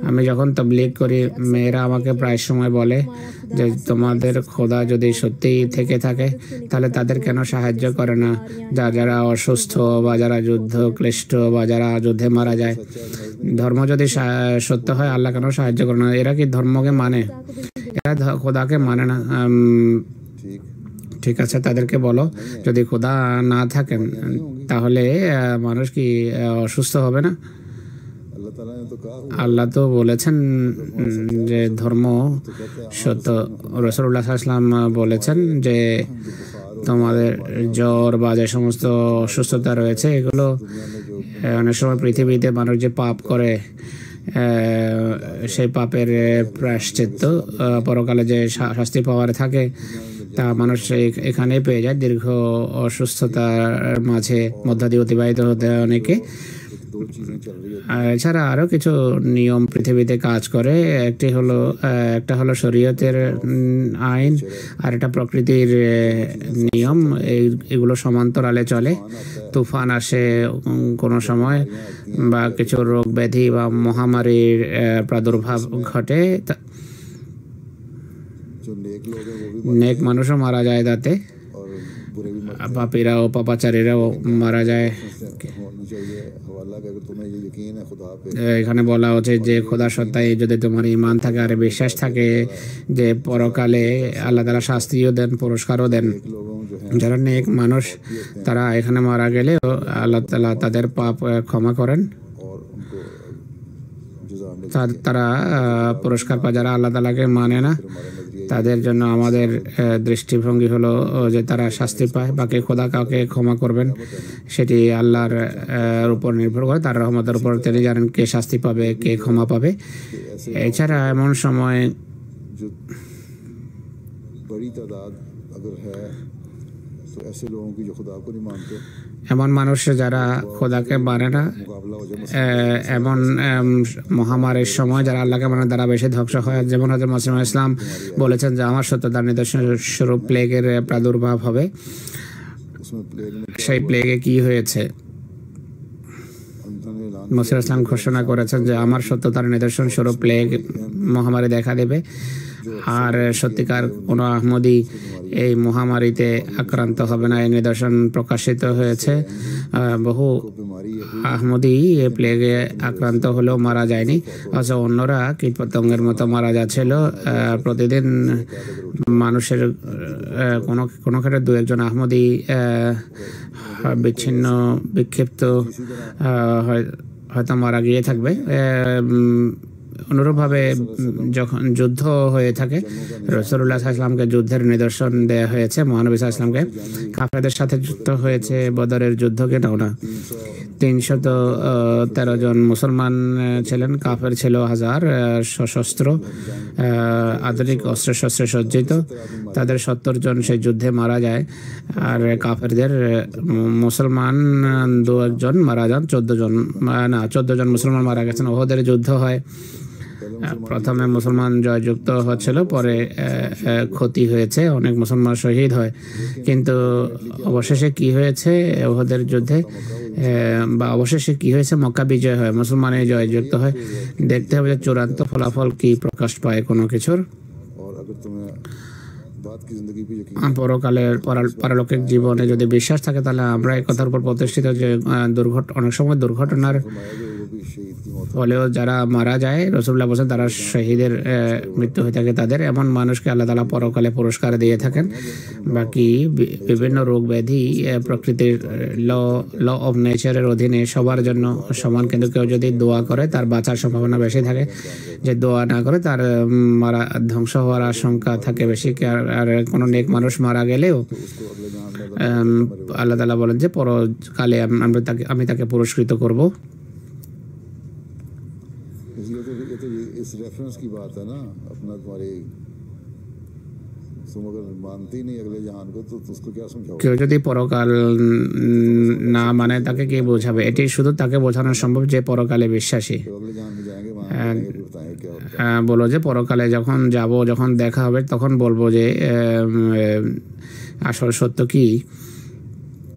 আমি যখন তাবলীগ করি, মেয়েরা আমাকে প্রায় সময় বলে যে তোমাদের খোদা যদি সত্যিই থেকে থাকে তাহলে তাদের কেন সাহায্য করে না, যারা অসুস্থ বা যারা যুদ্ধ ক্লিষ্ট বা যারা যুদ্ধে মারা যায়। ধর্ম যদি সত্য হয় আল্লাহ কেন সাহায্য করে না? এরা কি ধর্মকে মানে? এরা খোদাকে মানে না। ঠিক আছে, তাদেরকে বলো যদি খোদা না থাকেন তাহলে মানুষ কি অসুস্থ হবে না? আল্লাহ তো বলেছেন যে ধর্ম সত্য। রাসূলুল্লাহ সাল্লাল্লাহু আলাইহি ওয়াসাল্লাম বলেছেন যে তোমাদের জ্বর বা যে সমস্ত অসুস্থতা রয়েছে এগুলো অনেক সময় পৃথিবীতে মানুষ যে পাপ করে সেই পাপের প্রায়শ্চিত্ত পরকালে যে শাস্তি পাওয়ার থাকে তা মানুষ এখানেই পেয়ে যায়। দীর্ঘ অসুস্থতার মাঝে মধ্য দিয়ে অতিবাহিত হতে অনেকে। এছাড়া আরও কিছু নিয়ম পৃথিবীতে কাজ করে। একটা হলো শরীয়তের আইন, আর এটা প্রকৃতির নিয়ম। এগুলো সমান্তরালে চলে। তুফান আসে কোনো সময় বা কিছু রোগ ব্যাধি বা মহামারীর প্রাদুর্ভাব ঘটে, নেক মানুষও মারা যায় তাতে, পাপীরাও পাপাচারীরাও মারা যায়। এখানে বলা হচ্ছে যে খোদা সত্তায় যদি তোমার ঈমান থাকে আর বিশ্বাস থাকে যে পরকালে আল্লাহ তাআলা শাস্তিও দেন, পুরস্কারও দেন। যারা নেক মানুষ তারা এখানে মারা গেলে আল্লাহ তাআলা তাদের পাপ ক্ষমা করেন, তারা পুরস্কার পায়। যারা আল্লাহ তাআলাকে মানে না তাদের জন্য আমাদের দৃষ্টিভঙ্গি হলো যে তারা শাস্তি পায়। বাকি খোদা কাউকে ক্ষমা করবেন সেটি আল্লাহর উপর নির্ভর করে, তার রহমতের উপর। তিনি জানেন কে শাস্তি পাবে কে ক্ষমা পাবে। এছাড়া এমন সময় এমন মানুষ যারা খোদাকে মানে না, এমন মহামারীর সময় যারা আল্লাহকে মানে তারা বেশি ধ্বংস হয়। যেমন হযরত মুসলিম ইসলাম বলেছেন যে আমার সত্যতার নিদর্শন স্বরূপ প্লেগের প্রাদুর্ভাব হবে। সেই প্লেগে কি হয়েছে? মুসলিম ইসলাম ঘোষণা করেছেন যে আমার সত্যতার নিদর্শন স্বরূপ প্লেগ মহামারী দেখা দেবে। আর সত্যিকার কোনো আহমদী এই মহামারীতে আক্রান্ত হবে না, এই নিদর্শন প্রকাশিত হয়েছে। বহু আহমদী এই প্লেগে আক্রান্ত হলেও মারা যায়নি, অথচ অন্যরা কীটপতঙ্গের মতো মারা যাচ্ছিল। প্রতিদিন মানুষের কোনো ক্ষেত্রে দু একজন আহমদী বিচ্ছিন্ন বিক্ষিপ্ত হয়তো মারা গিয়ে থাকবে। অনুরূপভাবে যখন যুদ্ধ হয়ে থাকে রাসূলুল্লাহ সাল্লাল্লাহু আলাইহি ওয়াসাল্লামকে যুদ্ধের নিদর্শন দেয়া হয়েছে। মহানবী সাল্লাল্লাহু আলাইহি ওয়াসাল্লামকে কাফেরদের সাথে যুদ্ধ হয়েছে বদরের যুদ্ধ, কেন না? 313 জন মুসলমান ছিলেন, কাফের ছিল 1000 সশস্ত্র আধুনিক অস্ত্রশস্ত্রে সজ্জিত। তাদের 70 জন সেই যুদ্ধে মারা যায়। আর কাফেরদের মুসলমান 2 জন মারা যান, 14 জন মুসলমান মারা গেছেন। ওহদের যুদ্ধ হয়, প্রথমে মুসলমান জয়যুক্ত হচ্ছিল, পরে ক্ষতি হয়েছে, অনেক মুসলমান শহীদ হয়। কিন্তু অবশেষে কি হয়েছে ওহদের যুদ্ধে, বা অবশেষে কি হয়েছে? মক্কা বিজয় হয়, মুসলমানের জয়যুক্ত হয়। দেখতে হবে যে চূড়ান্ত ফলাফল কি প্রকাশ পায় কোনো কিছুর। পরকালের পারলৌকিক জীবনে যদি বিশ্বাস থাকে তাহলে আমরা এই কথার উপর প্রতিষ্ঠিত যে অনেক সময় দুর্ঘটনার ফলেও যারা মারা যায়, রাসূলুল্লাহ বলেছেন তারা শহীদের মৃত্যু হয়ে থাকে তাদের। এমন মানুষকে আল্লাহ তাআলা পরকালে পুরস্কার দিয়ে থাকেন। বাকি বিভিন্ন রোগ ব্যাধি প্রকৃতির ল অফ নেচারের অধীনে সবার জন্য সমান, কিন্তু কেউ যদি দোয়া করে তার বাঁচার সম্ভাবনা বেশি থাকে, যে দোয়া না করে তার ধ্বংস হওয়ার আশঙ্কা থাকে বেশি। আর কোনো নেক মানুষ মারা গেলেও আল্লাহ তাআলা বলেন যে পরকালে আমি তাকে পুরস্কৃত করব। इस रेफरेंस की बात है ना, अपना तुम्हारी तुम अगर मानती नहीं अगले जहान को तो उसको क्या समझाओगे? কেউ যদি পরকাল না মানে তাকে কে বোঝাবে? এটি শুধু তাকে বোঝানো সম্ভব যে পরকালে বিশ্বাসী। বলো যে পরকালে যখন যাব, যখন দেখা হবে তখন বলবো যে আসল সত্য কি।